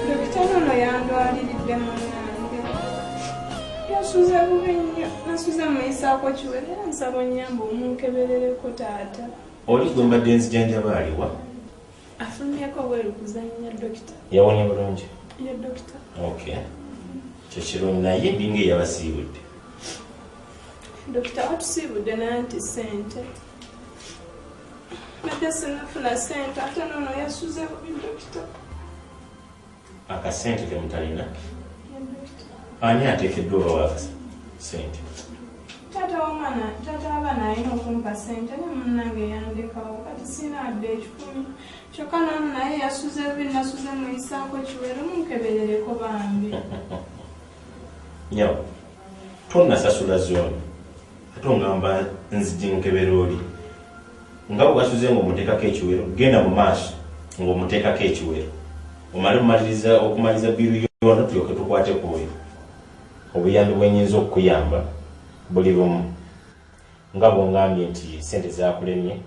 Dokita ono yandwaliridde munnange. Yasuze bubi nnyo, nasuze muyisaako kiwere era nsaba onnyamba omunkeberereko taata. Oli gwe mbadde nzijanjaba aliwa? Afulumyeko bweru kuzannya dokita. Yawonye bulungi? Ye dokita. Okay. Kyekirungi naye binga eyabasiibudde. Dokita watusiibudde naye nti ssente. Badde sinafuna ssente ate noono yasuze bubi dokita. Akasente ke mutalina? Ye dokita. Ani ateekeddwa obawa ssente? Taata w'abaana alina okumpa ssente ne munnange yandekawo kati sina adde ekikumi. Kyokka noono naye yasuze bubi nasuze muyisaako kiwere munkeberereko bambi. Nyawo, tonnasasula zooni ate ongamba nzijja nkebera oli. Nga bw'asuze ng'omuteekako ekiwero, genda mu maaso ng'omuteekako ekiwero. Omale okumaliza biru yonna tulyoke tukwate ku oyo. Obuyambi bwenyinza okukuyamba buli bumu. Nga bw'ongambye nti ssente zaakulemye.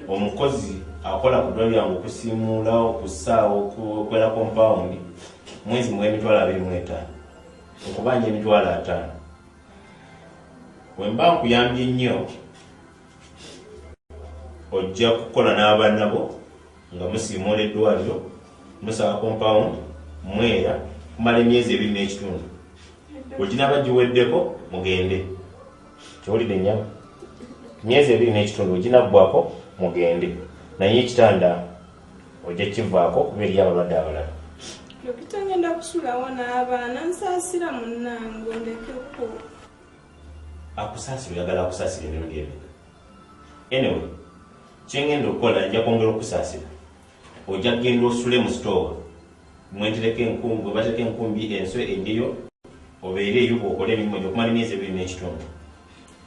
Omukozi akola ku ddwaliro lyange okusiimuula, okussaawo, okukwera kompawundi mwezi muwa $25,000. Okubanja $5,000. Bwe mba nkuyambye nnyo ojja kukola n'abannabo nga musiimuula eddwaliro, musaba kompawundi, mwera, kumala emyezi 2.5. Oginaaba giweddeko mugende. Kiwulidde nnyama? Emyezi 2.5 oginabbwako mugende. Naye ekitanda ojja kivaako kuba eri abalwadde abalala. Dokita ngenda kusulawo n'abaana nsaasira munnange ondekeko. Akusaasira oyagala akusaasira emirundi ebiri. Anyway, kyengenda okukola nja kwongera okusaasira. Ojja kgenda osule mu sitoowa. Mwentereko enkumbi, bwe bateeka enkumbi enswe endiyo, obeere eyo okole emirimu gyo okumala emyezi 2.5.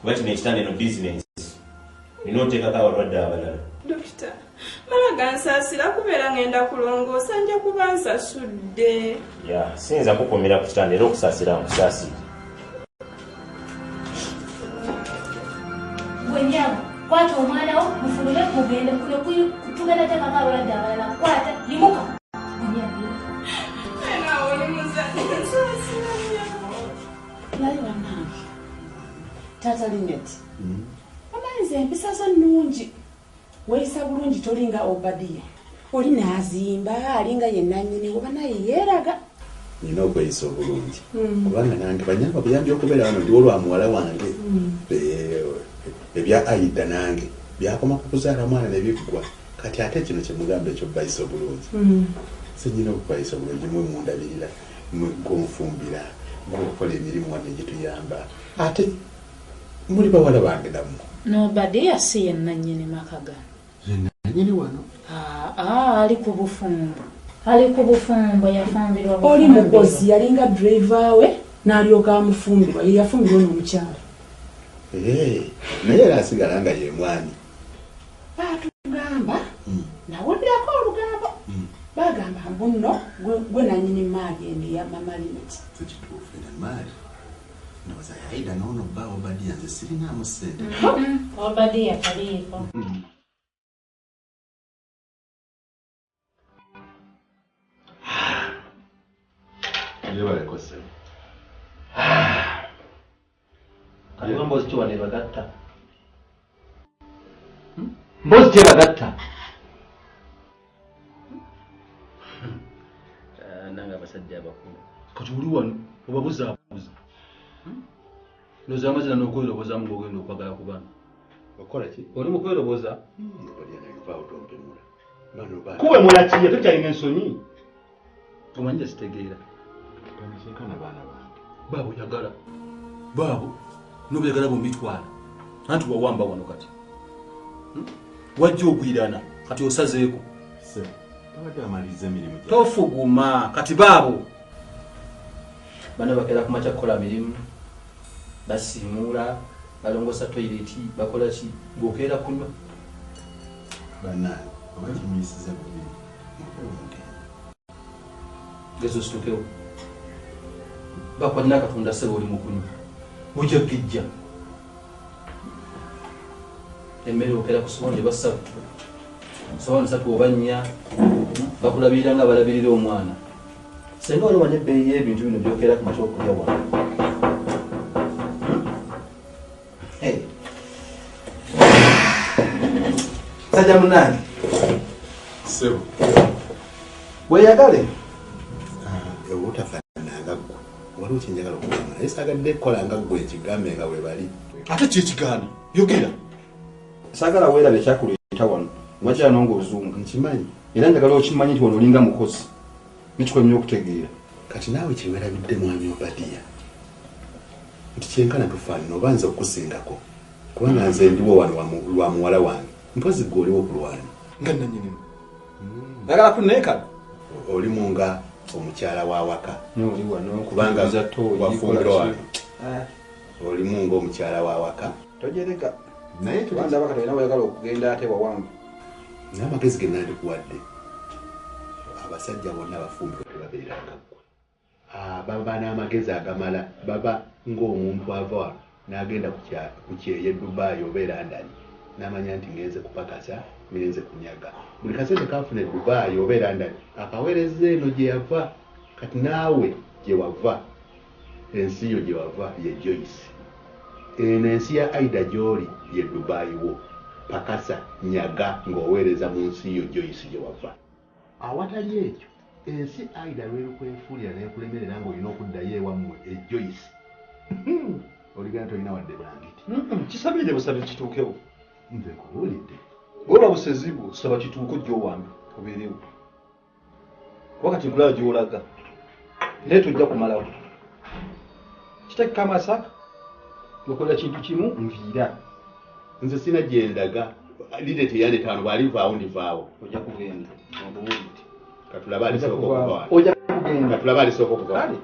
Kuba kino ekitanda eno bizinensi. Nina oteekako abalwadde abalala. Dokita, mala gansaasira kubeera ngenda kulongoosa nja kuba nsasudde. Ya, siyinza kukumira ku kitanda era okusaasira nkusaasire. Gwe nyawo, kwata omwana wo mufulume mugende tugenda teekako abalwadde abalala. Kwata, yimuka. Naawe oli muzadde nsaasira nyawo. Naye bannange, taata Linet, amanzi empisa zo nnungi. Weeyisa bulungi tolinga Obadiya. Oli n'azimba alinga ye nannyini oba naye yeeraga. Nina okweyisa obulungi. Kubanga nange banyamba buyambi okubeera wano ndi olwa muwala wange. Ebya Aida nange byakoma ku kuzaala mwana ne biggwa. Kati ate kino kye mugamba ekyo bayisa obulungi. Sinyina okubayisa obulungi mwe mundabirira, mwe nfumbira, mwe okukola emirimu wadde gituyamba. Ate muli bawala bange nammwe. N'Obadiya si ye nannyini maka gano. Nannyini wano. Ali ku bufumbo. Ali ku bufumbo yafumbirwa bufumbo. Oli mukozi yalinga driver we n'alyoka amufumbirwa. Ye yafumbirwa n'omukyala. Naye era asigala nga ye mwami. Baatugamba nawulirako olugambo. Bagamba mbuno gwe nannyini maagi endi ya Mama Linet. Tekituufu era maali. Ndowooza Aida n'ono bba Obadiya nze sirinaamu ssente. Obadiya taliiko. Yebaleko ssebo. Kaliwa mbozi kiwa ne bagatta. Mbozi kye bagatta. Nanga abasajja abakulu. Kati uli wano obabuzaabuza. Noza amazina n'okweroboza mu ogenda okwagala ku bana. Okola ki? Oli mu kweroboza. Oli vaawo tompemula. Bano bana. Kuwe mulaki tokyalina ensonyi. Omanyi zitegeera. Banisenkana baana bange. Baabo yagala. Baabo n'obuyagala bw'omitwala. Anti wawamba wano kati. Wajja ogwirana kati osazeeko. Tabadde amaliriza emirimu gyabwe. Tofuguma kati baabo. Bano bakera kumakya kukola mirimu. Basiimuula, balongosa toyireti, bakola ki? Bw'okeera kunywa. Bannange, oba kimuyisiza bubi. Mukola omugendo. Gezo situkewo. Bakwalina Katonda ssebo oli mu kunywa. Bujja gijja. Emmere okeera ku sowaani basatu. Sowaani 3 oba 4. bakulabirira nga balabirira omwana senga waliwo n'ebbeeyi y'ebintu bino byokera ku makya okulya wano sajja munange sebo weeyagale obutafaananga ggwe waliwo kyenjagala okugamba naye saagadde kukola nga ggwe ekigambe nga we bali ate kyekigaana yogera saagala weerabe ekyakuleeta wano wakyano ngaozunga nkimanyi era njagala okimanyi nti wano olinga mukozi nekikola nnyo okutegeera kati naawe kyewerabidde mwami Obadiya nti kyenkana tufaanana oba nze okusingako kubanga nze ndiwo wano lwa muwala wange mpozi gwe oliwo ku lwange nga nanyini njagala kuneekala olimu nga omukyala wa waka noli wano kubanga wafumbirwa wano olimu nga omukyala wa waka tojereka naye ndaba kati olina wayagala okugenda ate wawange n'amagezi ge nandikuwadde abasajja bonna abafumbirwa tebabeeranga ggwe baba n'amagezi agamala baba ng'omuntu ava wano n'agenda ku kyeya Dubai oba London n'amanya nti ngenze kupakasa ngenze kunyaga buli kasente kafuna Dubai oba London akaweereza eno gye yava kati naawe gye wava ensi yo gye wava ye Joyce eno ensi ya Aida gy'oli ye Dubai wo pakasa nyaga ng'oweereza mu nsi yo Joyce gye wava awatali ekyo ensi Aida lw'erukwefuulira n'ekulemerera ng'olina okuddayo ewammwe e Joyce oligana tolina wadde bulangiti kisabire busabe kituukewo nze kubuulidde oba busezibu saba kituuko gy'owambe obeerewo wakati nkulaba gy'olaga naye tojja kumalawo kitakika amasaka okola kintu kimu nviira nze sina gyendaga lide teyandetaano bw'alivaawo ndivaawo ojja kugenda obuwulidde katulaba alisooka okuva ojja kugenda katulaba alisooka okuva kale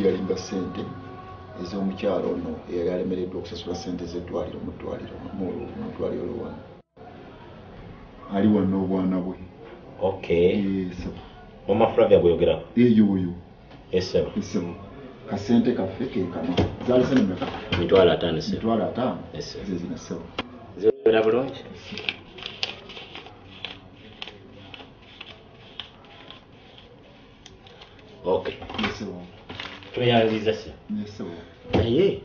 yalimba sente ez'omukyalo ono eyali alemereddwa okusasula sente z'eddwaliro mu ddwaliro lwano ali wano obwana bwe Mama Flavia bweyogerako eyoyo esebo kasente kaffe kekano zalese nemeka mitwalo 5 zezina sebo zibera bulungi tweyanziza se naye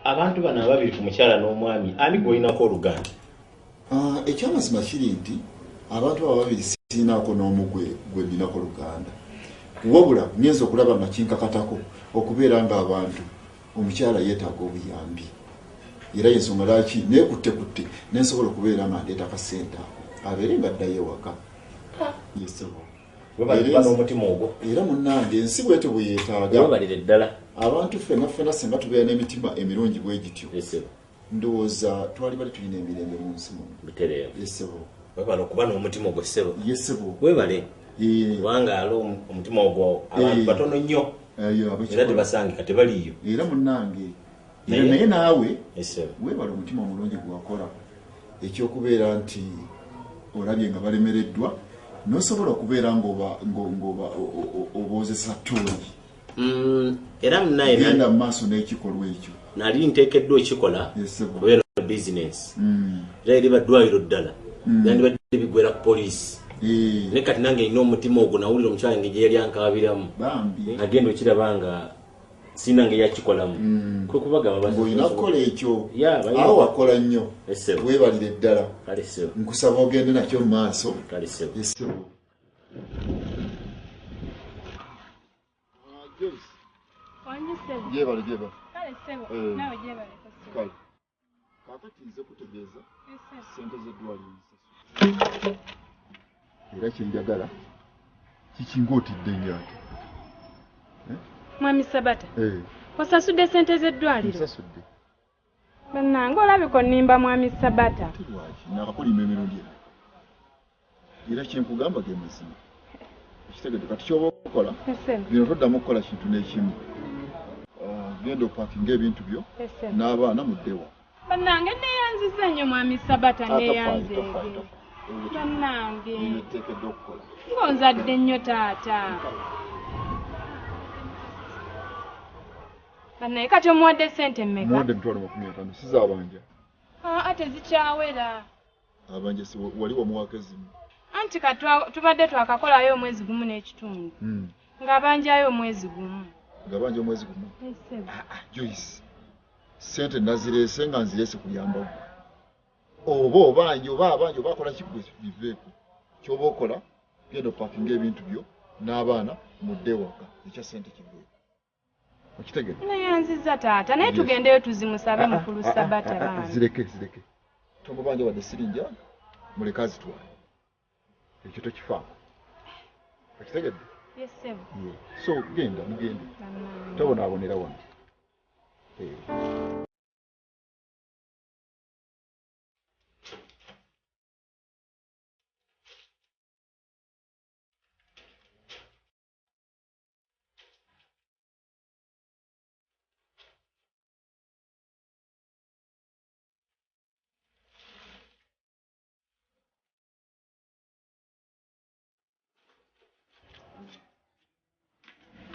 abantu bano ababiri ku mukyala n'omwami ani gw'olinako oluganda ekyamazima kiri nti abantu abo babiri sirinaako n'omu gwe ninako luganda wabula ngenza okulaba nga kinkakatako okubeera ng'abantu omukyala yeetaaga obuyambi era yensonga lwaki neekutte nensobola okubeera nga ndeeta kasente ako abeere nga addayo ewaka yesebo n'omutima ogwo era munnange ensi bwete bwe yeetaaga balire ddala abantu ffenna senga tubeera n'emitima emirungi bwe gityo ndowooza twali bali tulina emirembe mu nsi muno bitereewo yesebo webale okuba n'omutima ogwo ssebo yesebo webale kubanga ali omutima ogwo abantu batono nnyo era tebasangika tebaliyo era munnange naye naawe webale omutima omulungi gwakola ekyokubeera nti olabye nga balemereddwa nosobola okubeera ng'oboozesa ttooli era munaye genda mu maaso n'ekikolwa ekyo nali nteekeddwa ekikola kubeera bizinensi era eri baddwaliro ddala byandibadde bigwera ku poliisi naye kati nange nina omutima ogwo nawulira omukyala nge gye yali ankabiramu agenda okiraba nga sina nge yakikolamu ng'olina kukola ekyo awo wakola nnyo weebalire ddala nkusaba ogende nakyo mu maaso esebo jebale kakati nze kutegeeza sente z'eddwaliro era kyenjagala kikingotidde nnyo ate. Mwami Sabata osasudde ssente z'eddwaliro? Nsasudde. Bannange olabika onnimba Mwami Sabata. Lwaki nakakulima emirundi era kyenkugamba ge mazima. Ekitegedde kati kyoba okukola bino toddamu okukola kintu n'ekimu. Genda opakinga ebintu byo n'abaana muddewa. Bannange neeyanziza nnyo Mwami Sabata, neeyanze bannange teekeddwa okukola ng'onzadde nnyo taata. Bannange kati omuwadde ssente mmeka? muwadde emitwalo 50 sizaabanja. Ate zikyawera. Abanja si wali wamuwaako ezimu. Anti tubadde twakakolayo omwezi gumu n'ekitundu ng'abanjayo omwezi gumu. Ng'abanja omwezi gumu? Joyce, ssente nazireese nga nzireese kuyamba oba abanja oba akola kigwe biveeko. Kyoba okola genda opakinga ebintu byo n'abaana mudde waka ekya ssente kigwe. Okitegedde? Neeyanziza taata naye tugendeyo tuzimusabe mukulu Sabata baana. Zireke tomubanja wadde sirinja muleke azitwale. Ekyo tokifaako. Okitegedde? Yes, sir. So genda mugende tobonaabonera wano.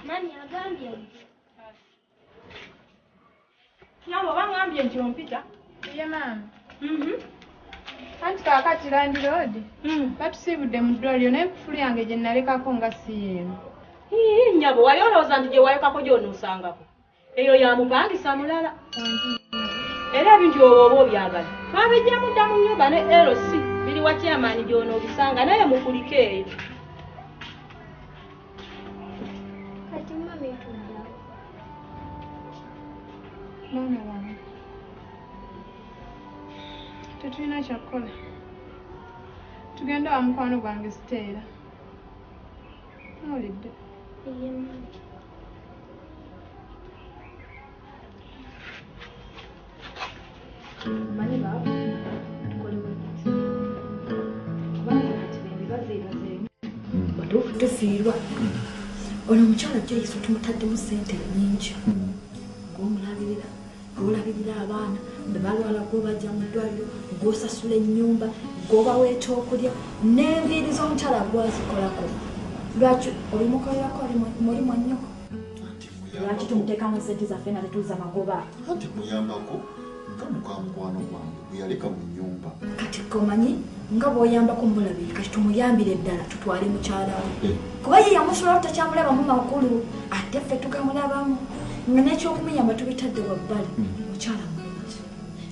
Nani agambye? Nyabo bangambye nti ompita. Ye maama. Anti kaakati Land Road batusiibudde mu ddwaliro naye kufulu yange gye nalekako nga si yeemu. Nyabo wali olowooza nti gye walekako gy'onoosangako eyo yamupangisa mulala era ebintu oba obyagala twabijja mudda mu nnyumba ne LC biri wa chairman gy'onoobisanga naye mukuliko eyo. Kati mami tudda. Mwana wange tetulina kyakukola, tugende wa mukwano gwange Siteera. Olidde? Ye mami. Mani baba tukole bwekiti kubanga kati bebibazeebazeemu batuufu tufiirwa. Ono omukyala Joyce tumutaddemu ssente nnyingi ng'omulabirira ng'olabirira abaana bwe balwala gw'obajja mu ddwaliro ng'osasula ennyumba ng'obawa ekyokulya n'enviiri z'omukyala gwazikolako. Lwaki olimukolerako mulimu nnyoko? Lwaki tumuteekamu ssente zaffe nga tetuuza magoba? Anti muyambako nga mukwano gwange bwe yaleka mu nnyumba. Kati komanyi nga bw'oyambako mulabire kati tumuyambire ddala tutwale mukyala we kuba ye yamusulawo takyamulabamu makulu ate ffe tugamulabamu nga n'ekyokumuyamba tubitadde wabbali. Mukyala mulungi,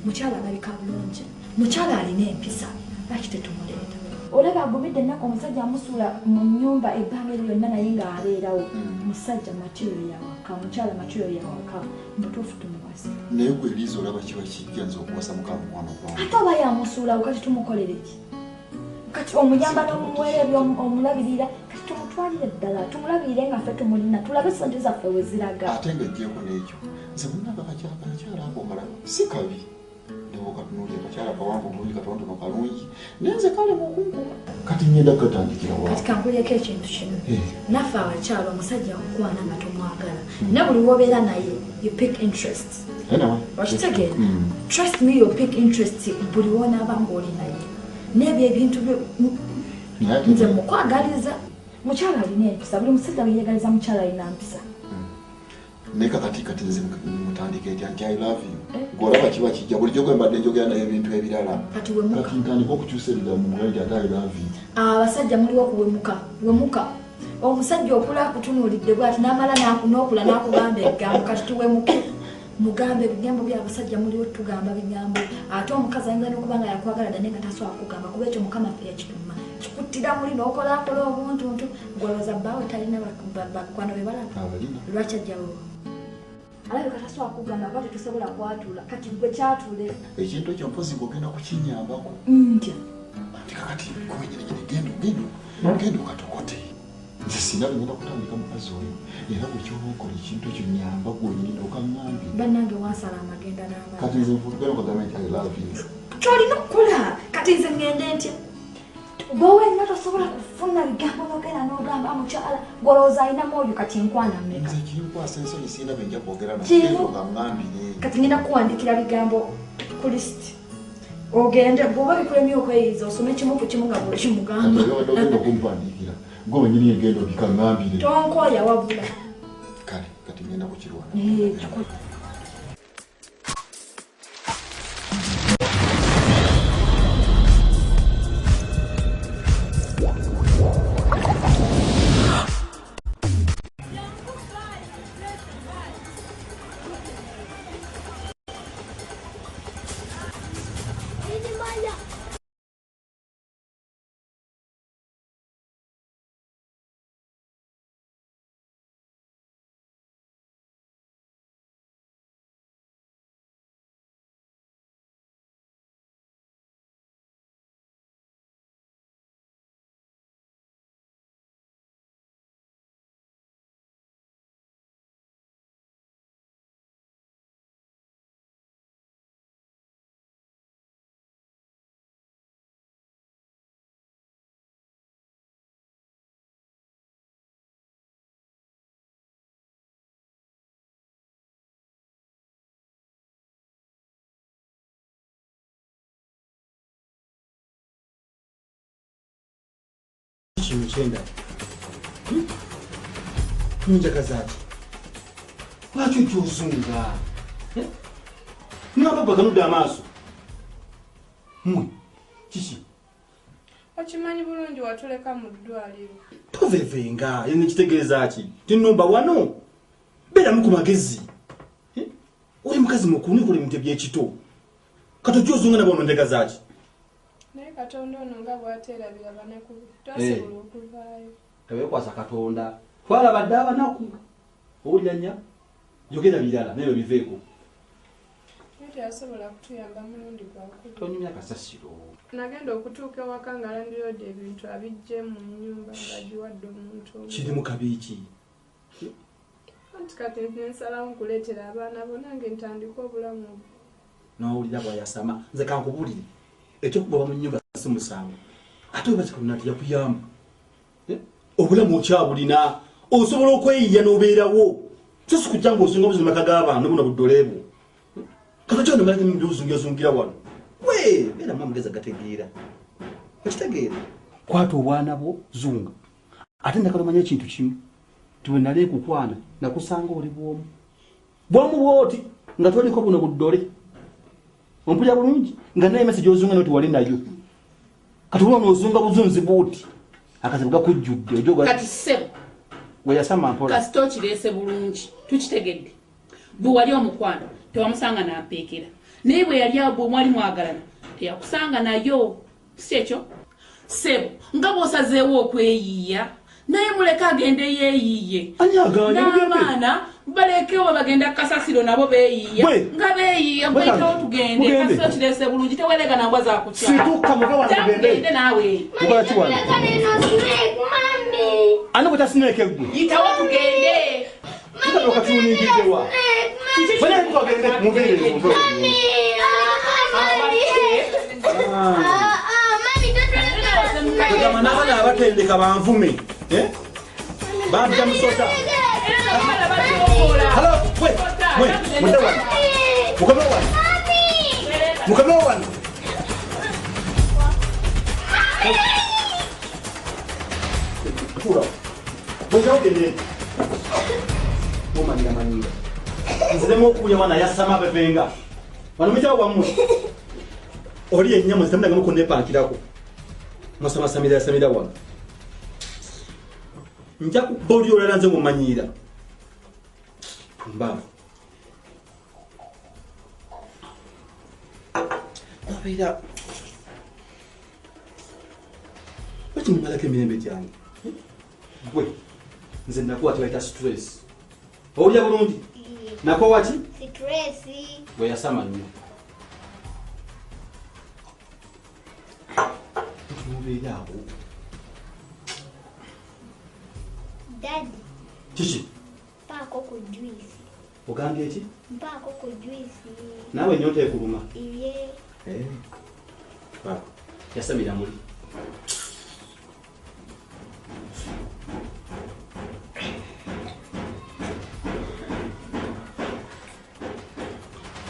mukyala alabika bulungi, mukyala alina empisa, lwaki tetumuleeta? Olaba agumidde ennaku omusajja amusuula mu nnyumba ebbanga eryo lyonna naye ng'abeerawo. Musajja matiro yawaka, mukyala matiro yawaka, mutuufu tumuwasa. Naye gwe Liizo olaba kiba kijja nze okuwasa mukwano gwange. Ate oba yamusuulawo kati tumukolere ki? Kati omuyamba n'omumuweera ebyo omulabirira kati tumutwalire ddala tumulabirire nga ffe tumulina tulabe ssente zaffe we ziraga. Ate ng'ejjeeko n'ekyo nze munaga kakyala ako kalaba si kabi ndewo katunuulya kakyala kawanvu bulungi katonotono kalungi nenze kale mukunkuma kati ngenda kukatandikira wa. Kati kankulyeko ekintu kimu naffe abakyala omusajja okukwana nga tomwagala ne buli wobeera naye you pick interest. Okitegeera? Trust me you pick interest buli wonaaba ng'oli naye n'ebyo ebintu nze mukwagaliza. Mukyala alina empisa, buli musajja bweyagaliza mukyala alina mpisa. Naye kakati nze mutandika etya nti I love you ng'olaba kiba kijja bulijjo gwe mbadde njogera naye ebintu ebirala kati ntandika okukyusa ebigambo mugali nti ate I love you. Abasajja muliwo okuwemuka omusajja okula akutunuulidde bw'ati n'amala n'okula n'akugamba ebigambo kati tuwemuke mugambe ebigambo by'abasajja muliwo tugamba bigambo ate omukazi ayinza n'okuba nga yakwagala dda naye nga tasobola kugamba kuba ekyo Mukama ffe yakituma kikuttira muli n'okolakola obuntuntu ng'olowooza bbaawe talina bakwano be balaba lwaki ajjawo alabika tasobola kugamba kuba tetusobola kwatula kati gwe kyatule ekintu ekyo mpozi ng'ogenda kukinyambako ntya Kati genda okatokote. Nze sina bengenda kutandika mukazi oyo. Era bwe kyoba okola ekintu ekyo nyamba gwennyini okaŋŋambye. Bannange wansala amagenda n'abaana. Kati nze nvudde okugamba nti I love you. Kyolina okukola kati nze ngende ntya? Bwe wenna tosobola kufuna bigambo n'ogenda n'ogamba mukyala golowooza alinamu oyo kati enkwana mmeka? Nze kinkwasa ensonyi sirina bwe nja kwogera naye okaŋŋambire. Kati ngenda kuwandikira bigambo ku lisiti. Ogende bw'oba bikulemye okweyiza osome kimu ku kimu nga bwe kimugamba. Ogenda okumpandiikira gwe wenyini egenda obikaŋŋambire. Tonkooya wabula. Kale kati ngenda kukirwana. Kintu kyenda. Njagaza ati. Lwaki ojozunga? Naba baganudde amaaso. Kiki? Okimanyi bulungi watuleka mu ddwaliro. Tovevenga, yene kitegeeza ki? Tinumba wano. Beera ku magezi. Oli mukazi mukulu nkola ebintu eby'ekito. Kati ojozunga nabo ndagaza ki? Naye Katonda ono nga bw'ateerabira banaku twasobola okuvaayo. Teweekwasa Katonda. Twalabadde abanaku. Owulira nnya? Yogera birala naye biveeko. Naye teyasobola kutuyamba mulundi gwakulu. Tonyumya kasasiro. Nagenda okutuuka ewaka nga landiroodi ebintu abijje mu nnyumba ng'agiwadde omuntu omu. Kiri mu kabiiki. Anti kati nsalawo nkuleetera abaana bo nange ntandika obulamu obwo. N'owulira bw'ayasama. Nze kankubulire. Ekyokuba mu nnyumba si musango. Ate oba Katonda yakuyamba. Obulamu okyabulina. Osobola okweyiya n'obeerawo. So si kujja ng'osunga obuzima kag'abantu buno buddoleebo. Katokyano malaki byozungira wano. We, beera mwamugeza gategeera. Okitegeera. Kwata obwana bwo zunga. Ate ndakala omanya ekintu kimu. Tiwe nali kukwana nakusanga oli bwomu. Bwomu bwoti nga toliko buno buddole. Ompulya bulungi nga naye message ozunga noti wali nayo. Kati buno ozunga buzunzi buti. Akazibu gakujjudde ojoga. Kati sebo. We yasama mpola. Kasito kirese bulungi. Tukitegedde. Bu wali omukwano tewamusanga n'ampeekera. Naye bwe yali abo mwali mwagalana teyakusanga nayo. Si ekyo? Sebo nga bw'osazeewo okweyiiya naye muleka agende yeeyiiye. N'abaana balekewo bagenda kasasiro nabo beeyiiya nga beeyiiya bweyitawo tugende. Kasito kirese bulungi tewelega nambwa zakutya. Situka muka wano tugende naawe. Mukola ki wano? Ani bwe tasineke gwe? Yitawo tugende. Tuka okatuuniikiddewa. Bale tugende mubeere mu Kagama n'abaana abatendeka banvume. Bajja musota. Halo, we, mudde wano. Mukome wano. Mukome wano. Pura. Bw'ojja ogende. Mumanyira. Nziremu okuya wana yasama bevenga. Wano mukyawo wammwe. Oli ennyama zitamudagamu kunnepankirako. Musama samira wano. Nja kuboli olala nze mumanyira. Pumbavu. Nabeera. Lwaki mumalako emirembe gyange? Gwe, nze nakuwa tebayita stress. Owulira bulungi? Nakuwa ki? Stress. Bwe yasama nnyo. tubeera awo. Daddy. Kiki? Mpaako ku juice. Ogambye ki? Mpaako ku juice. Naawe nnyota ekuluma. Iye. Paako. Yasamira muli.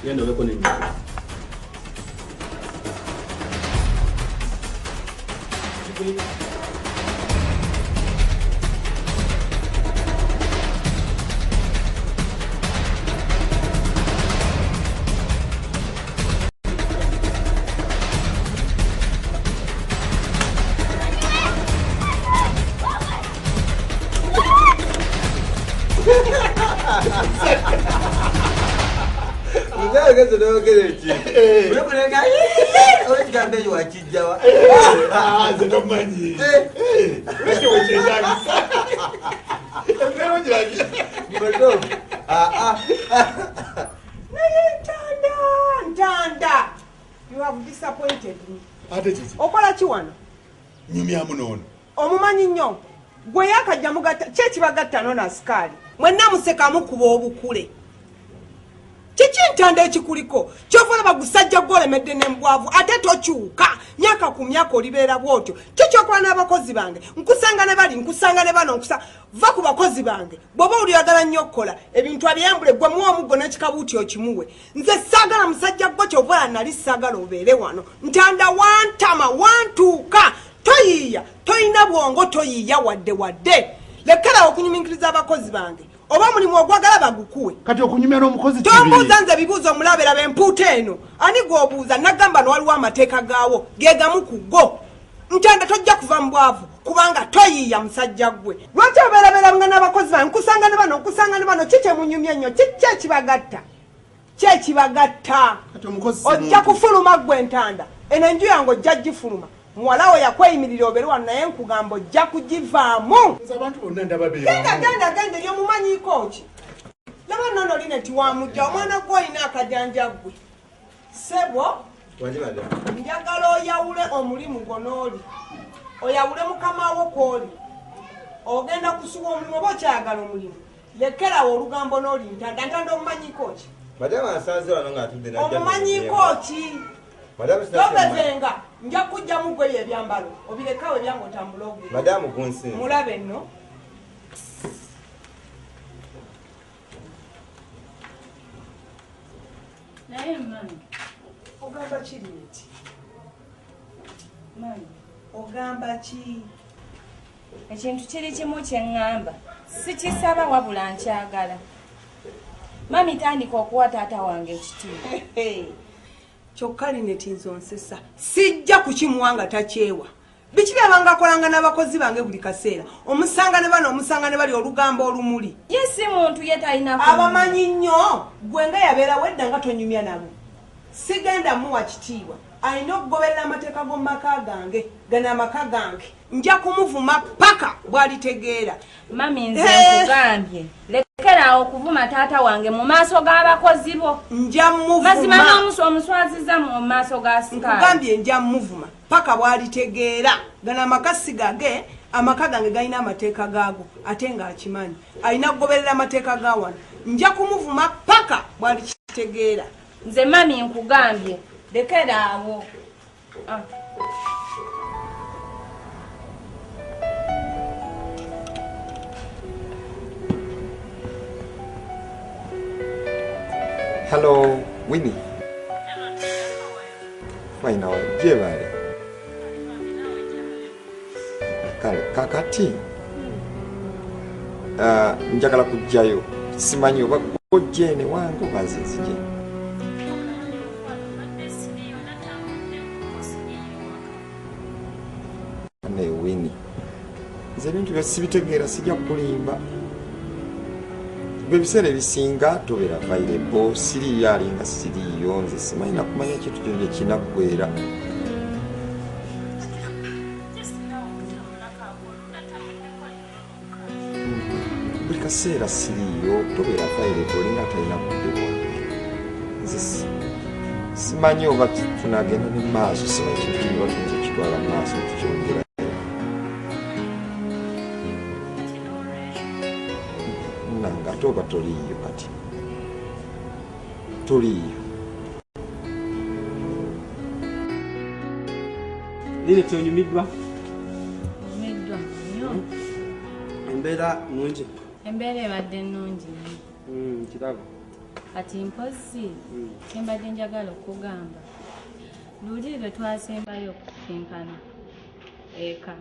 Genda obeko n'ennyama. Ngeze nogerechi. Unakulenga ochikambe wachijawa. Zinomanyi. Wewe wechezanga. Mbero njiraji. Mbodo. Ntanda. You have disappointed me. Ate chichi. Okola ki wano? Nyumya munono. Omumanyi nnyo. Gwe yakajja mugata chechi bagatta nona skali. Mwenna museka mukuba obukule. Kiki ntanda ekikuliko kyofuna bagusajja gwolemedde n'embwavu ate tokyuka myaka ku myaka olibeera bwotyo kikyokola n'abakozi bange nkusanga ne bali nkusanga ne bano va ku bakozi bange bw'oba oliyagala nnyo okukola ebintu abyambule gwe muwa omuggo n'ekikabuuti okimuwe nze saagala musajja gwo kyovula nali saagala obeere wano ntanda wantama wantuuka toyiiya toyina bwongo toyiiya wadde lekera okunyuminkiriza abakozi bange oba mulimu ogwagala bagukuwe kati okunyumya n'omukozi kibi tombuuza nze bibuuzo omulabera b'empuuta eno ani gw'obuuza nagamba nowaliwo amateeka gaawo geegamu ku go ntanda tojja kuva mu bwavu kubanga toyiiya musajja gwe lwaki obeerabeeranga n'abakozi bange nkusanga ne bano ki kyemunyumya ennyo kiki ekibagatta ojja kufuluma gwe ntanda eno enju yange ojja gifuluma muwala we yakweyimirira obeere wano naye nkugamba ojja kugivaamu abantu bonna ndababeera genda lyomumanyiko ki laba nono lineti wamujja omwana gw'olina akajanja gwe sebo njagala oyawule omulimu gonooli oyawule mukamawo kwoli ogenda kusuwa omulimu oba okyayagala omulimu lekerawo olugambo n'oli ntanda omumanyiko ki omumanyiko ki tobezenga nja kujja mugweyo ebyambalo obirekawo ebyange otambula ogwe mulabe nno naye mami ogamba ki lineti mami ogamba ki ekintu kiri kimu kyeŋŋamba sikisaba wabula nkyagala mami tandika okuwa taata wange ekitiibwa kyokka lineti nzonsesa sijja kukimuwanga takyewa biki byabanga akolanga n'abakozi bange buli kaseera omusanga ne bali olugambo olumuli ye si muntu ye talina abamanyi nnyo gwe nga yabeera wedda nga tonyumya nabo sigenda muwa kitiibwa alina okugoberera amateeka g'omu maka gange gana amaka gange nja kumuvuma paka bw'alitegeera mami nze nkugambye lekera okuvuma taata wange mu maaso g'abakozi bo nja muvuma mazima omuswaziza mu maaso ga sikaali nkugambye nja muvuma paka bw'alitegeera gana amaka si gage amaka gange galina amateeka gaago ate ng'akimanyi alina kugoberera amateeka ga wano nja kumuvuma paka bw'alikitegeera nze mami nkugambye lekera awo Hello, Winnie. Fine, now, Jevale. Kakati. Njagala kujjayo. Simanyi oba kojjene wange bazizije. Ne Winnie. Nze ebintu byo sibitegeera sijja kulimba. Bebiseera ebisinga tobeera available siriyo alinga siriyo nze simanyi nakumanya ekintu kyonna kinaggwera buli kaseera siriyo tobeera available olinga atalina kudde bwange nze simanyi oba tunagenda ne maaso simanyi ekintu kiriwa tuyinza tukitwala mu maaso tukyongera nanga ate oba toliiyo kati toliiyo nini tyonyumiddwa Nyumiddwa nnyo. embeera nungi Embeera ebadde nnungi nnyo. kirabo Kati mpozi kyembadde njagala okugamba. Luli lwe twasembayo okusinkana eka.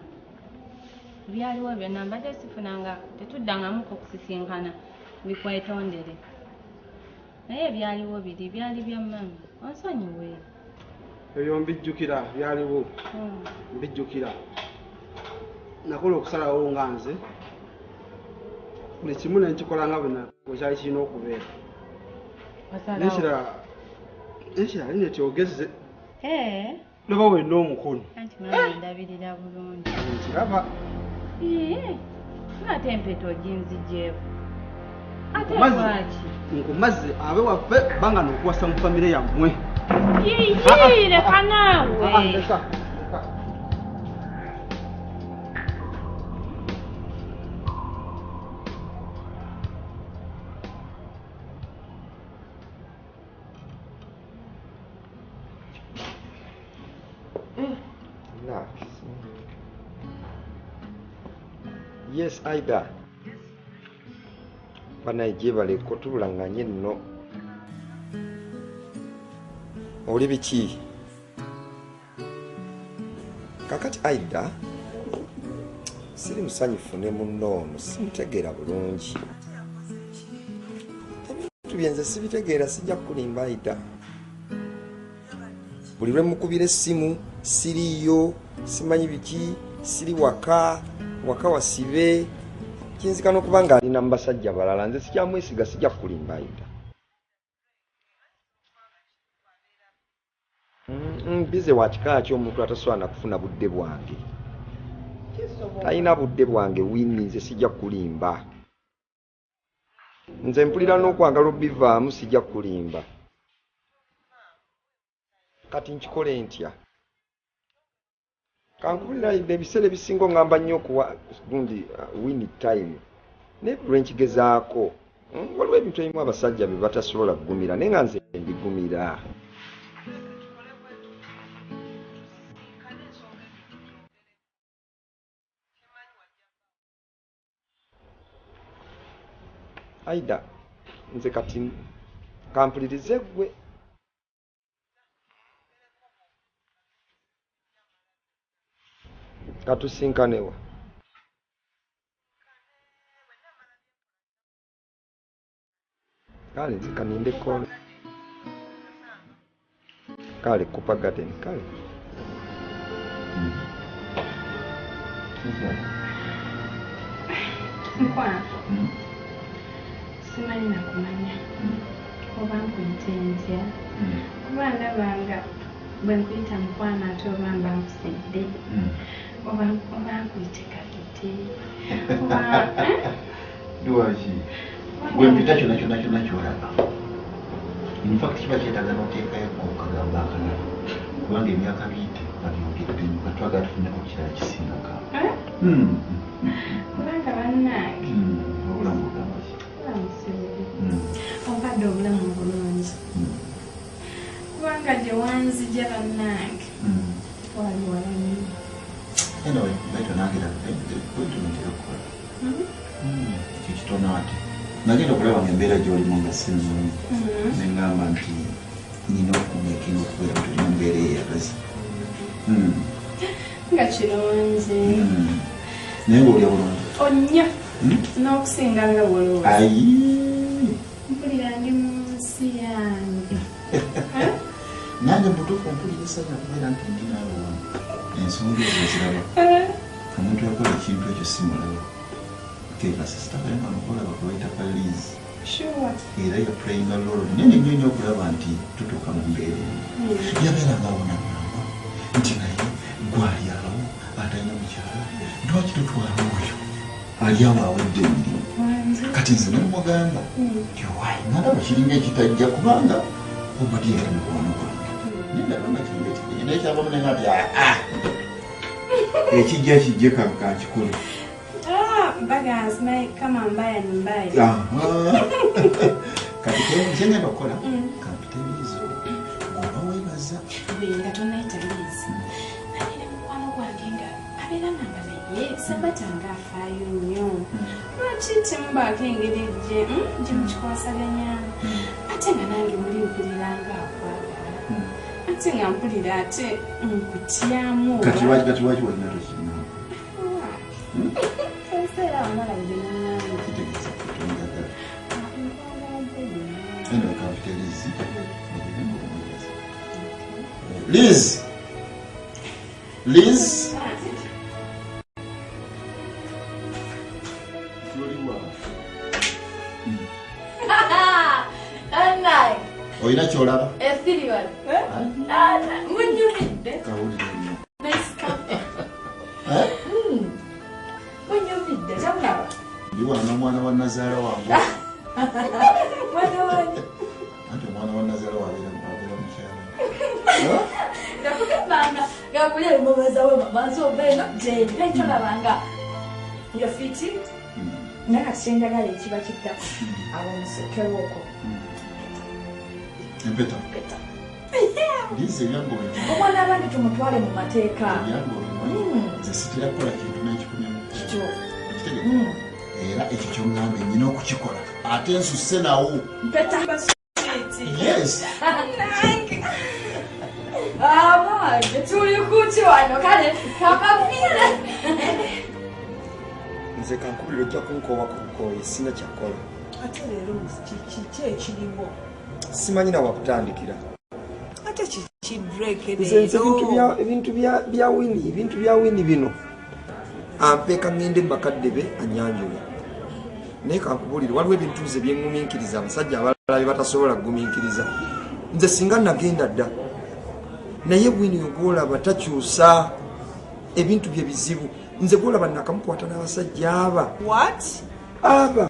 Byaliwo byonna mbadde sifunanga tetuddangamuko okusisinkana bikwetondere. Naye byaliwo biri byali bya mama. Onsonyiwe. ebyo mbijjukira byaliwo mbijjukira nakola okusalawo nga nze buli kimu nenkikola nga bwekyali kirina okubeera nekirala lineti ogezze loba wenna omukono Anti mama ndabirira bulungi. nkiraba Ate empeta oginzigyeko. Ate Nkumaze. lwaki? nkumaze abe waffe banga nokuwasa mu famire yammwe Yiyi leka naawe. Relax. Yes, Aida. Banaijebale kotulanganye nno. Oli biki? Kakati Aida siri musanyufu ne munno simutegeera bulungi. Ebintu byenze sibitegeera sijja kulimba Aida. Buli lwe mukubira essimu siriyo simanyi biki siri waka wasibe kinzikana okuba nga alina mu basajja balala nze sikyamwesiga sijja kulimba Aida. Bize wakika ky'omuntu atasobola kufuna budde bwange talina budde bwange wini nze sijja kulimba nze mpulira n'okwagala obivaamu sijja kulimba kati nkikole ntya kankubulira ebiseera ebisinga ngamba nnyo okuwa gundi wini time naye buli lwenkigezaako waliwo ebintu ebimu abasajja bye batasobola kugumira naye nga nze mbigumira. Aida nze kati kampulirize gwe katusinkanewa kale nze kaninde kola kale kupa garden kale Mkwana. Simanyi nakumanya. Oba nkuyita ntya. Kuba ndabanga bwe nkuyita mukwana ate oba mba nkusedde. Oba nkuyite kakete. Lwaki gwe mpita kyonna kyolaba. In fact kiba kyetaaga n'oteekayo okagamba akalala kubanga emyaka biyite babyogedde batwagala tufuneko kirala kisingako. Kubanga bannange. Obulamu bugamba ki? Obadde obulamu bulungi. Kubanga gye wanzija bannange. Wali wala nnyo. Anyway, baito nagera kwetu ntera okukola. Kikitono ate. Nagenda okulaba ng'embeera gy'olimu nga si nnungi. Ne ngamba nti nina okumekinga okubeera tuli mu mbeera eyeyagazi. Nga kirungi. Naye ng'olya bulungi. Onnyo. N'okusinga nga bw'olowooza. Ayi. Mpulira ndi mu nsi yange. Nange mutuufu mpulira essanyu okubeera nti ndi naawe wamu. Ensonga ezo ziraba. Omuntu yakola ekintu ekyo simulaba. Teeka sisita kalema nokolaba kubaita palizi. Era yaplayinga lolo nene nnyo nnyo okulaba nti tutuuka mu mbeera eno. Yabeeranga awonangamba nti naye gwali awo atalina mukyala lwaki totwala oyo ali awo awedde emirimu. Kati nze nemugamba tiwayi nalaba kiringa ekitajja kubanga obadde yali mukwano gwange. Naye ndaba nga kiringa ekitajja naye kyavamu nenga ti ekijja kijje kakikole Mbaga kama mbaya ni mbaya. Kati kyengenda okukola kampitanizo oba weebaza Nga tonaita Lizi. Nalina mukwano gwange nga abeera namba naye sabatanga afaayo nnyo. Lwaki temubaako engeri gye mukikwasaganya? Ate nga nange muli mpulira nga akwagala. Ate nga mpulira ate nkutyamu. Kati lwaki walina tokina? Era amalabire n'amani. Kitegeeza kutonjagala. Eno kampitanizi Liz. Oyina kyolaba? Esiriwali. Munyumidde. Kawulire nnyo. Munyumidde kyamulaba. Ndi wano mwana wa Nazaala wange. Mwana wange. Anti omwana wa Nazaala wabeera mukyala. Ndakugambanga ngakuli ebimubaza we mamazi obeeno gyendi kyolabanga nga fiti nakati kyenjagala ekiba kiddako abo musekero okwo Empeta. Liz ebyangobe. omwana abandi tumutwale mu mateeka nze sitera kukola kintu n'ekikumyamu. kityo Era ekyo ky'oŋŋamba nyina okukikola ate nsusse nawo. mpeta Yes. Abange tuli kuti wano kale kakafire. Nze kankubira ojja kunkoowa ku bukooyi sina kyakola. Ate leero kiki ekiriwo? Simanyi na wakutandikira. Ate kiki break Nze ebintu bya wini bino ampeeka ngende mbakadde be anyanjule. Naye kankubulire waliwo ebintu nze byeŋŋumiikiriza abasajja abalala bye batasobola kugumiikiriza. Nze singa nagenda dda naye bwini ogwolaba takyusa ebintu bye bizibu. Nze gwolaba nakamukwata n'abasajja aba What? aba